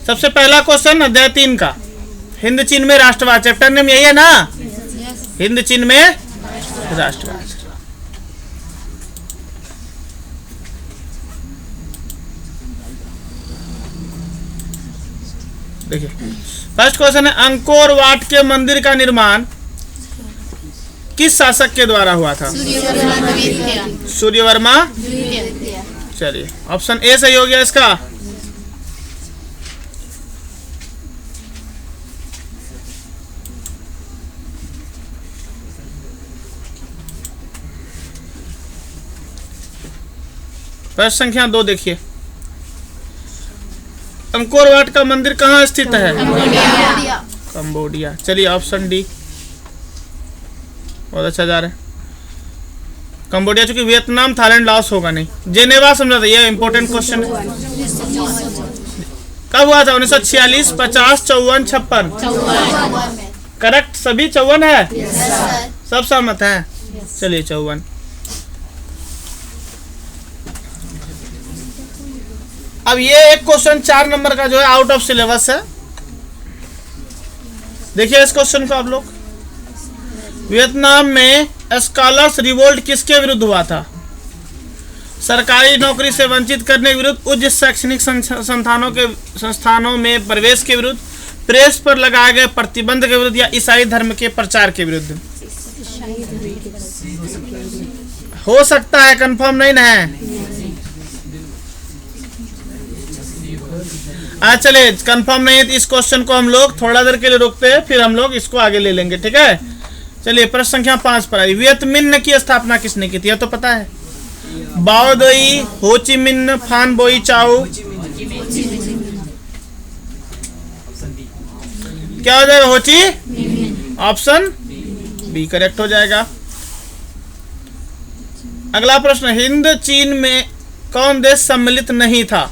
सबसे पहला क्वेश्चन अध्याय 3 का, हिंद चीन में राष्ट्रवाद, चैप्टर नेम यही है ना, हिंद चीन में राष्ट्रवाद। देखिए फर्स्ट क्वेश्चन है, अंकोर वाट के मंदिर का निर्माण किस शासक के द्वारा हुआ था? सूर्यवर्मा। चलिए ऑप्शन ए सही हो गया इसका। प्रश्न संख्या 2 देखिए, अंकोर वाट का मंदिर कहाँ स्थित है? कंबोडिया। चलिए ऑप्शन डी, बहुत अच्छा जा रहा है। कंबोडिया, चूंकि वियतनाम थाईलैंड लाओस होगा नहीं। जेनेवा समझा था, ये इंपॉर्टेंट क्वेश्चन है। कब हुआ था? 1946, 50, 54, 56। करेक्ट, सभी 54 है। सब सहमत हैं? चलिए 54। अब ये एक क्वेश्चन 4 नंबर का जो है आउट ऑफ सिलेबस है। देखिए इस क्वेश्चन को आप लोग, वियतनाम में स्कॉलर्स रिवोल्ट किसके विरुद्ध हुआ था? सरकारी नौकरी से वंचित करने के विरुद्ध, उच्च शैक्षणिक संस्थानों में प्रवेश के विरुद्ध, प्रेस पर लगाए गए प्रतिबंध के विरुद्ध, या ईसाई धर्म के प्रचार के विरुद्ध? हो सकता है, कंफर्म नहीं ना है। चलिए कंफर्म नहीं है तो इस क्वेश्चन को हम लोग थोड़ा देर के लिए रोकते हैं, फिर हम लोग इसको आगे ले लेंगे, ठीक है। चलिए प्रश्न संख्या 5 पर आई। वियतमिन्ह की स्थापना किसने की थी? यह तो पता है। बाओ दोई, हो ची मिन्ह, फान बोई चाओ। क्या हो जाएगा? हो ची। ऑप्शन बी करेक्ट हो जाएगा। अगला प्रश्न, हिंद चीन में कौन देश सम्मिलित नहीं था?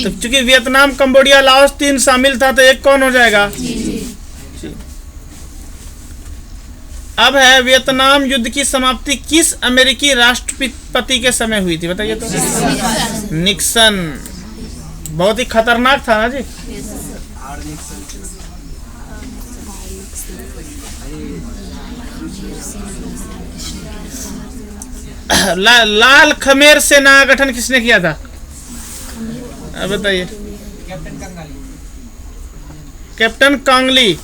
तो चूंकि वियतनाम, कंबोडिया, लाओस 3 शामिल था, तो एक कौन हो जाएगा? अब है, वियतनाम युद्ध की समाप्ति किस अमेरिकी राष्ट्रपति के समय हुई थी? बताइए तो। निक्सन। बहुत ही खतरनाक था ना जी। लाल खमेर सेना का गठन किसने किया था? बताइए। कैप्टन कांगली,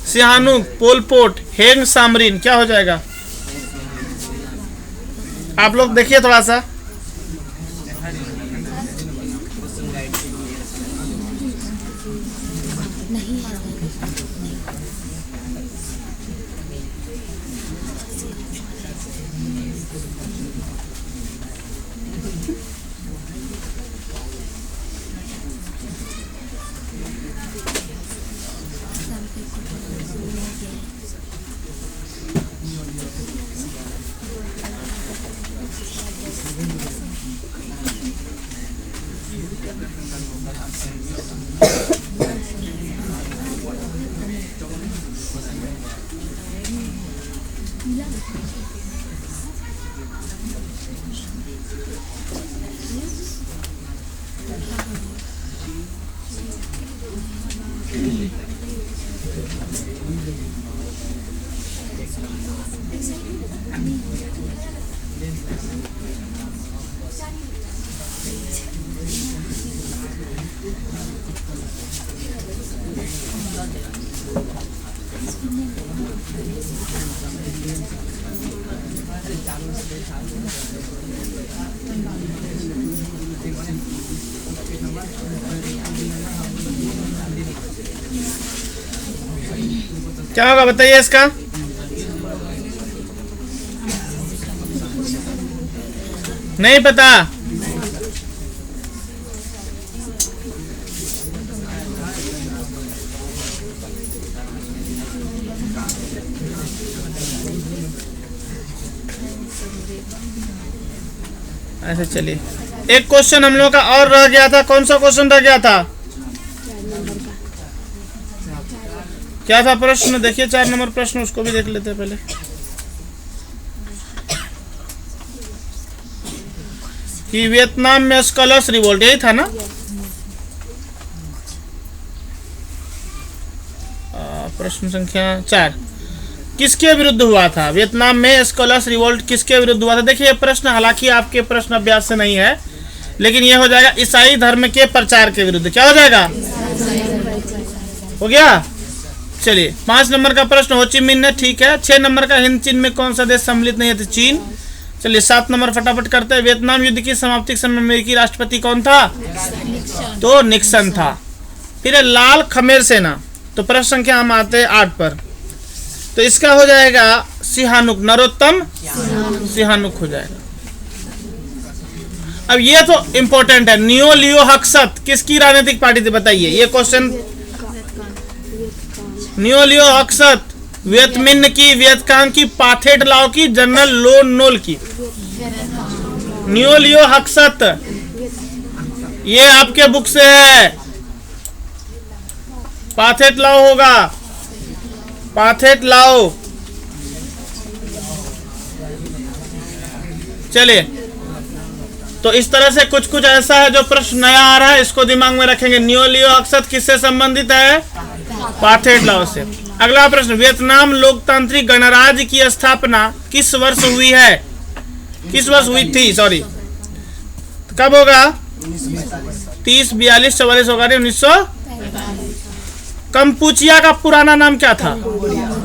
सिहानुक, पोलपोट, हेंग सामरीन। क्या हो जाएगा? आप लोग देखिए थोड़ा सा। क्या होगा बताइए इसका? नहीं पता? ऐसे चलिए, एक क्वेश्चन हम लोग का और रह गया था। कौन सा क्वेश्चन रह गया था? क्या था प्रश्न? देखिए 4 नंबर प्रश्न, उसको भी देख लेते हैं पहले। कि वियतनाम में स्कॉलर्स रिवोल्ट, यही था ना? प्रश्न संख्या 4 किसके विरुद्ध हुआ था? वियतनाम में स्कॉलर्स रिवोल्ट किसके विरुद्ध हुआ था? देखिए ये प्रश्न हालांकि आपके प्रश्न अभ्यास से नहीं है, लेकिन ये हो जाएगा ईसाई धर्म के प्रचार के विरुद्ध। क्या हो जाएगा? हो गया। चलिए 5 नंबर का प्रश्न हो ची मिन्ह है, ठीक है। 6 नंबर का हिंद चीन में कौन सा देश सम्मिलित नहीं है? तो चीन। चलिए 7 नंबर फटाफट करते हैं। वियतनाम युद्ध की समाप्ति के समय अमेरिकी राष्ट्रपति कौन था? तो निक्सन था। फिर है लाल खमेर सेना। तो प्रश्न संख्या हम आते हैं 8 पर। तो इसका हो जाएगा सिहानुक, नरोत्तम सिहानुक हो जाएगा। अब ये तो इंपॉर्टेंट है, नियो लियो हक्सत किसकी राजनीतिक पार्टी थी? बताइए ये क्वेश्चन। नियो लियो हक्सत वियतमिन की, वियतकांग की, पाथेट लाओ की, जनरल लोन नोल की। नियो लियो हक्सत ये आपके बुक से है, पाथेट लाओ होगा, पाथेट लाओ। चलिए तो इस तरह से कुछ कुछ ऐसा है जो प्रश्न नया आ रहा है, इसको दिमाग में रखेंगे। नियो लियो हक्सत किससे संबंधित है? पाथेट लाओ से। अगला प्रश्न, वियतनाम लोकतांत्रिक गणराज्य की स्थापना किस वर्ष हुई है? किस वर्ष हुई थी? सॉरी, कब होगा? 30, 42, 44 होगा। 1900। कंपूचिया का पुराना नाम क्या था?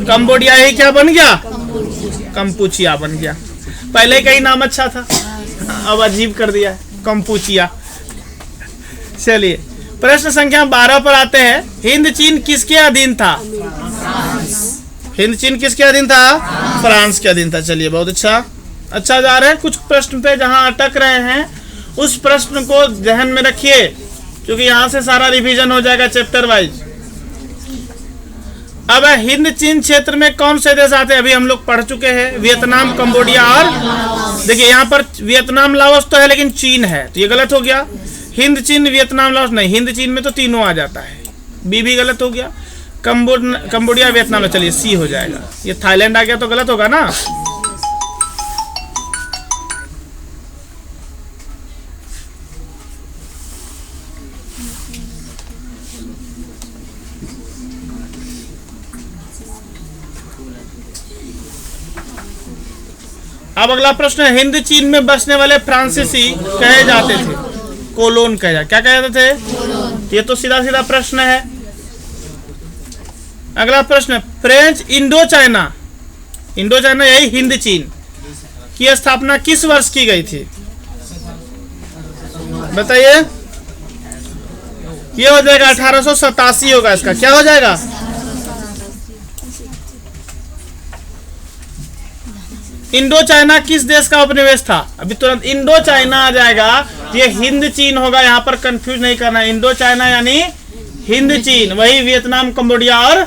कंबोडिया। ही क्या बन गया? कंपूचिया बन गया। पहले का ही नाम अच्छा था, अब अजीब कर दिया है, कंपूचिया। चलिए प्रश्न संख्या 12 पर आते हैं। हिंद चीन किसके अधीन था? हिंद चीन किसके अधीन था? फ्रांस के अधीन था। चलिए बहुत अच्छा जा रहे हैं। कुछ प्रश्न पे जहां अटक रहे हैं उस प्रश्न को ध्यान में रखिए, क्योंकि यहां से सारा रिवीजन हो जाएगा चैप्टर वाइज। अब हिंद चीन क्षेत्र में कौन से देश आते हैं? अभी हम लोग पढ़ चुके हैं, वियतनाम, कंबोडिया और देखिए यहाँ पर वियतनाम लाओस तो है लेकिन चीन है, तो ये गलत हो गया। हिंद चीन वियतनाम लाओस नहीं, हिंद चीन में तो तीनों आ जाता है, बी भी गलत हो गया। कंबोडिया वियतनाम में, चलिए सी हो जाएगा। ये थाईलैंड आ गया तो गलत होगा ना। अब अगला प्रश्न है, हिंद चीन में बसने वाले फ्रांसीसी कहे जाते थे, कोलोन कहे जाते, क्या कहे जाते थे? ये तो सीधा सीधा प्रश्न है। अगला प्रश्न, French Indo China, Indo China यही हिंद चीन की स्थापना किस वर्ष की गई थी? बताइए। ये हो जाएगा 1887 होगा इसका। क्या हो जाएगा? इंडो चाइना किस देश का उपनिवेश था? अभी तुरंत इंडो चाइना आ जाएगा, ये हिंद चीन होगा, यहाँ पर कंफ्यूज नहीं करना। इंडो चाइना यानी हिंद चीन, वही वियतनाम, कंबोडिया और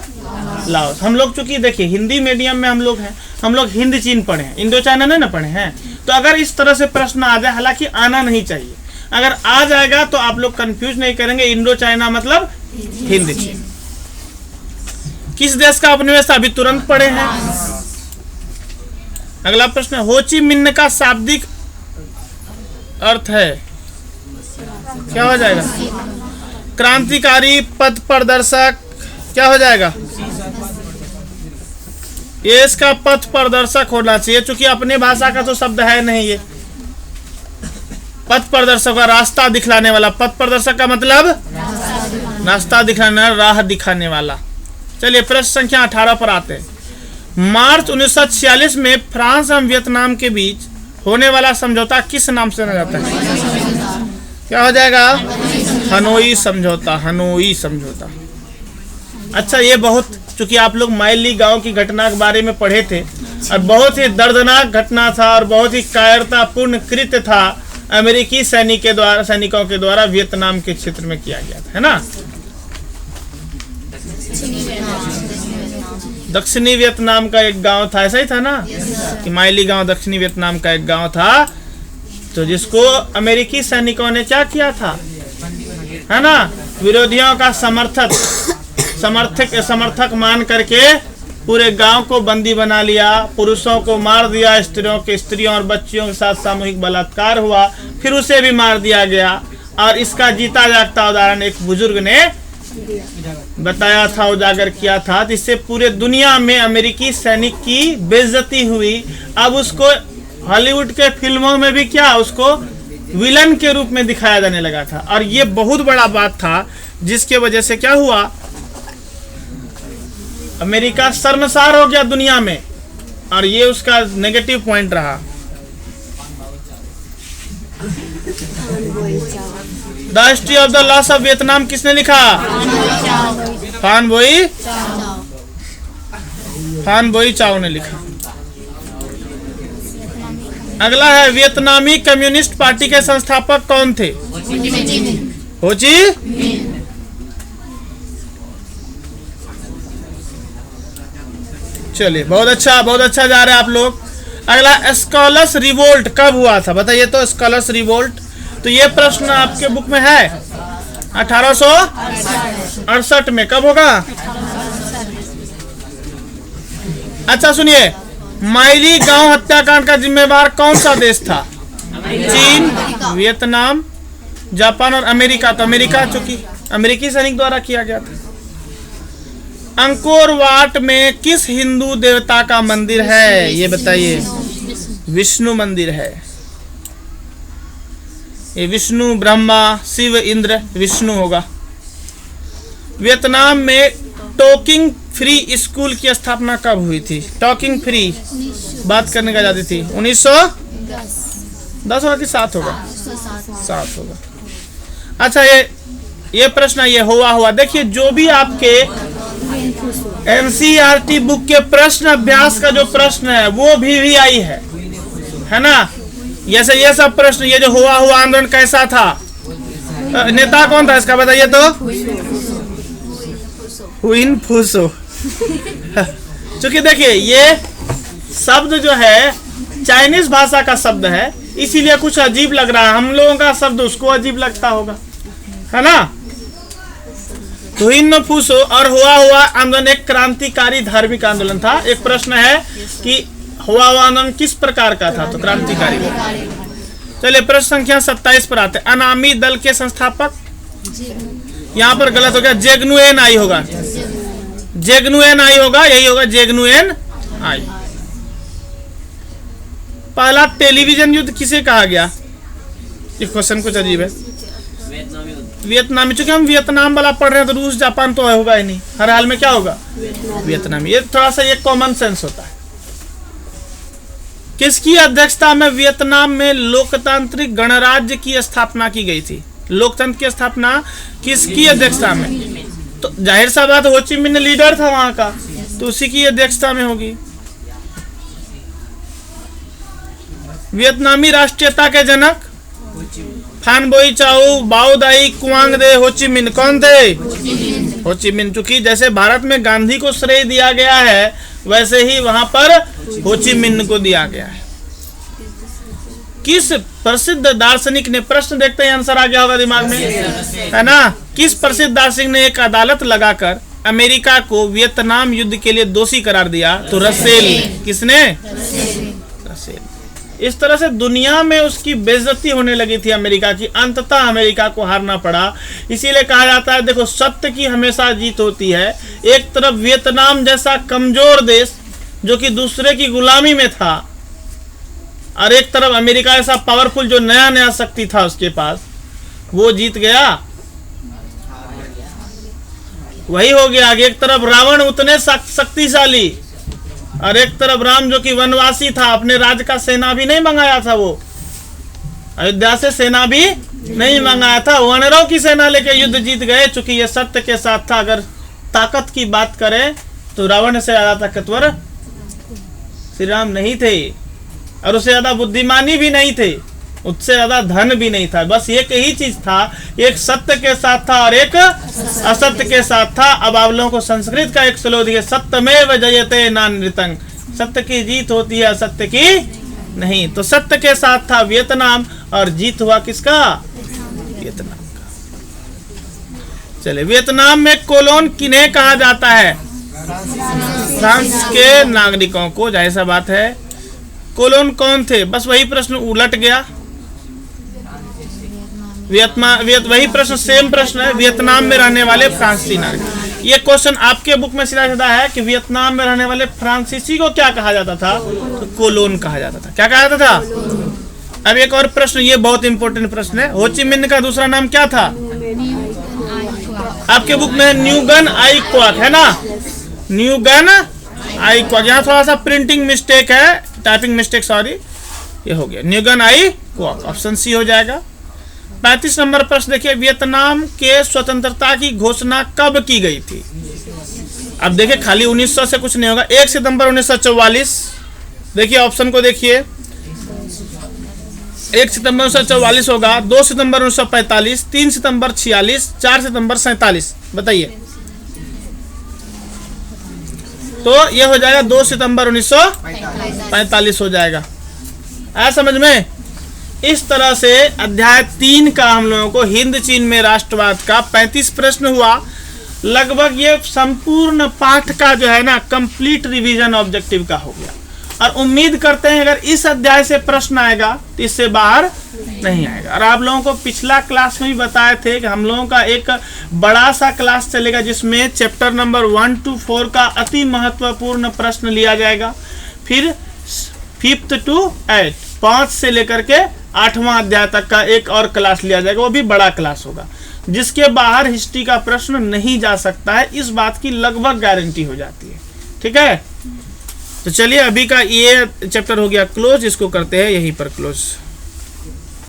लाओस। हम लोग चूंकि देखिए हिंदी मीडियम में हम लोग हैं, हम लोग हिंद चीन पढ़े हैं, इंडो चाइना नहीं ना पढ़े हैं। तो अगर इस तरह से प्रश्न आ जाए, हालांकि आना नहीं चाहिए, अगर आ जाएगा तो आप लोग कंफ्यूज नहीं करेंगे। इंडो चाइना मतलब हिंद चीन। किस देश का उपनिवेश था? अभी तुरंत पढ़े हैं। अगला प्रश्न, हो ची मिन्ह का शाब्दिक अर्थ है? क्या हो जाएगा? क्रांतिकारी, पथ प्रदर्शक, क्या हो जाएगा? ये इसका पथ प्रदर्शक होना चाहिए, चूंकि अपने भाषा का तो शब्द है नहीं। ये पथ प्रदर्शक का रास्ता दिखलाने वाला, पथ प्रदर्शक का मतलब रास्ता दिखलाने वाला, राह दिखाने वाला। चलिए प्रश्न संख्या 18 पर आते हैं। मार्च 1946 में फ्रांस एवं वियतनाम के बीच होने वाला समझौता किस नाम से जाना जाता है? क्या हो जाएगा? हनोई समझौता, हनोई समझौता। अच्छा, ये बहुत, चूंकि आप लोग माइली गांव की घटना के बारे में पढ़े थे और बहुत ही दर्दनाक घटना था और बहुत ही कायरतापूर्ण कृत्य था, अमेरिकी सैनिकों के द्वारा वियतनाम के क्षेत्र में किया गया था, है ना। दक्षिणी वियतनाम का एक गांव था, ऐसा ही था ना कि माइली गांव दक्षिणी वियतनाम का एक गांव था, तो जिसको अमेरिकी सैनिकों ने क्या किया था, है ना, विरोधियों का समर्थक मान करके पूरे गांव को बंदी बना लिया, पुरुषों को मार दिया, स्त्रियों और बच्चियों के साथ सामूहिक बलात्कार हुआ, फिर उसे भी मार दिया गया। और इसका जीता जागता उदाहरण एक बुजुर्ग ने बताया था, उजागर किया था, जिससे पूरे दुनिया में अमेरिकी सैनिक की बेइज्जती हुई। अब उसको हॉलीवुड के फिल्मों में भी क्या, उसको विलन के रूप में दिखाया जाने लगा था। और ये बहुत बड़ा बात था, जिसके वजह से क्या हुआ, अमेरिका शर्मसार हो गया दुनिया में, और ये उसका नेगेटिव पॉइंट रहा। The history of the loss of Vietnam किसने लिखा? फान बोई चाओ ने लिखा। अगला है, वियतनामी कम्युनिस्ट पार्टी के संस्थापक कौन थे? हो जी। चलिए, बहुत अच्छा जा रहे हैं आप लोग। अगला, स्कॉलर्स रिवोल्ट कब हुआ था? बताइए तो, स्कॉलर्स रिवोल्ट। तो ये प्रश्न आपके बुक में है 1868 में। कब होगा? अच्छा सुनिए, माइली गांव हत्याकांड का जिम्मेवार कौन सा देश था? चीन, वियतनाम, जापान और अमेरिका। तो अमेरिका, चूंकि अमेरिकी सैनिक द्वारा किया गया था। अंकोर वाट में किस हिंदू देवता का मंदिर है? ये बताइए। विष्णु मंदिर है। ये विष्णु, ब्रह्मा, शिव, इंद्र, विष्णु होगा। वियतनाम में टॉकिंग फ्री स्कूल की स्थापना कब हुई थी? टॉकिंग फ्री, बात करने का आजादी थी। 1910 होगा कि 7 होगा? 7 होगा। अच्छा, ये प्रश्न ये हुआ। देखिए, जो भी आपके एनसीईआरटी बुक के प्रश्न अभ्यास का जो प्रश्न है वो भी आई है ना। जैसे ये सब प्रश्न, ये जो हुआ आंदोलन कैसा था, नेता कौन था इसका बताइए तो? हुइन फूसो। क्योंकि देखिए, ये शब्द जो है चाइनीज भाषा का शब्द है, इसीलिए कुछ अजीब लग रहा है। हम लोगों का शब्द उसको अजीब लगता होगा, है ना। हुइन फूसो और हुआ आंदोलन एक क्रांतिकारी धार्मिक आंदोलन था। एक प्रश्न है कि हुआ आंदोलन किस प्रकार का था? तो क्रांतिकारी। चलिए, प्रश्न संख्या 27 पर आते हैं। अनामी दल के संस्थापक, यहाँ पर गलत हो गया, जेगनुएन आई होगा। यही होगा, जेगनुएन आई। पहला टेलीविजन युद्ध किसे कहा गया? ये क्वेश्चन कुछ अजीब है। वियतनामी, चूंकि हम वियतनाम वाला पढ़ रहे हैं तो रूस जापान तो होगा ही नहीं, हर हाल में क्या होगा? वियतनामी। ये थोड़ा सा ये कॉमन सेंस होता है। किसकी अध्यक्षता में वियतनाम में लोकतांत्रिक गणराज्य की स्थापना की गई थी? लोकतंत्र की स्थापना किसकी अध्यक्षता में? तो जाहिर सा बात, हो ची मिन्ह लीडर था वहां का, तो उसी की अध्यक्षता में होगी। वियतनामी राष्ट्रीयता के जनक फान बोई चाओ, बाओ दाई, कुआंग दे, हो ची मिन्ह कौन थे? हो ची मिन्ह। चूंकि जैसे भारत में गांधी को श्रेय दिया गया है, वैसे ही वहां पर हो ची मिन्ह को दिया गया है। किस प्रसिद्ध दार्शनिक ने, प्रश्न देखते हैं आंसर आ गया होगा दिमाग में, है ना। किस प्रसिद्ध दार्शनिक ने एक अदालत लगाकर अमेरिका को वियतनाम युद्ध के लिए दोषी करार दिया? तो रसेल। किसने? रसेल। इस तरह से दुनिया में उसकी बेइज्जती होने लगी थी अमेरिका की, अंततः अमेरिका को हारना पड़ा। इसीलिए कहा जाता है, देखो, सत्य की हमेशा जीत होती है। एक तरफ वियतनाम जैसा कमजोर देश जो कि दूसरे की गुलामी में था, और एक तरफ अमेरिका ऐसा पावरफुल जो नया शक्ति था उसके पास, वो जीत गया। वही हो गया कि एक तरफ रावण उतने शक्तिशाली, और एक तरफ राम जो कि वनवासी था, अपने राज्य का सेना भी नहीं मंगाया था, वो अयोध्या से सेना भी नहीं मंगाया था, वानरों की सेना लेके युद्ध जीत गए। चूंकि ये सत्य के साथ था। अगर ताकत की बात करें तो रावण से ज्यादा ताकतवर श्री राम नहीं थे, और उससे ज्यादा बुद्धिमानी भी नहीं थे, उससे ज्यादा धन भी नहीं था। बस एक ही चीज था, एक सत्य के साथ था और एक असत्य के साथ था। अब आप लोगों को संस्कृत का एक श्लोक है, सत्यमेव जयते नानृतंग। सत्य की जीत होती है, असत्य की नहीं। तो सत्य के साथ था वियतनाम, और जीत हुआ किसका? वियतनाम का। चले, वियतनाम में कोलोन किन्हें कहा जाता है? फ्रांस के नागरिकों को। जाहिर सा बात है, कोलोन कौन थे? बस वही प्रश्न उलट गया। वही प्रश्न, सेम प्रश्न है, वियतनाम में रहने वाले फ्रांसीसी नागरिक। ये क्वेश्चन आपके बुक में सीधा सीधा है कि वियतनाम में रहने वाले फ्रांसीसी को क्या कहा जाता था? तो कोलोन कहा जाता था। क्या कहा जाता था? अब एक और प्रश्न, ये बहुत इंपॉर्टेंट प्रश्न है, हो ची मिन्ह का दूसरा नाम क्या था? आपके बुक में न्यूगन आई क्वाक है ना, न्यूगन आई क्वाक। यहाँ थोड़ा सा प्रिंटिंग मिस्टेक है, टाइपिंग मिस्टेक, सॉरी, ये हो गया न्यूगन आई क्वाक, ऑप्शन सी हो जाएगा। 35 नंबर प्रश्न देखिए, वियतनाम के स्वतंत्रता की घोषणा कब की गई थी? अब देखिए खाली 1900 से कुछ नहीं होगा। 1 सितंबर 1944, देखिए ऑप्शन को देखिए, 1 सितंबर 1944 होगा, 2 सितंबर 1945, 3 सितंबर 46, 4 सितंबर 47, बताइए। तो यह हो जाएगा 2 सितंबर 1945 हो जाएगा। आया समझ में? इस तरह से अध्याय 3 का हम लोगों को हिंद चीन में राष्ट्रवाद का 35 प्रश्न हुआ। लगभग ये संपूर्ण पाठ का जो है ना कंप्लीट रिवीजन ऑब्जेक्टिव का हो गया, और उम्मीद करते हैं अगर इस अध्याय से प्रश्न आएगा तो इससे बाहर नहीं आएगा। और आप लोगों को पिछला क्लास में भी बताए थे कि हम लोगों का एक बड़ा सा क्लास चलेगा जिसमें चैप्टर नंबर 1 to 4 का अति महत्वपूर्ण प्रश्न लिया जाएगा, फिर 5th to 8, 5 से लेकर के 8वां अध्याय तक का एक और क्लास लिया जाएगा, वो भी बड़ा क्लास होगा, जिसके बाहर हिस्ट्री का प्रश्न नहीं जा सकता है, इस बात की लगभग गारंटी हो जाती है। ठीक है, तो चलिए अभी का ये चैप्टर हो गया क्लोज, इसको करते हैं यहीं पर क्लोज।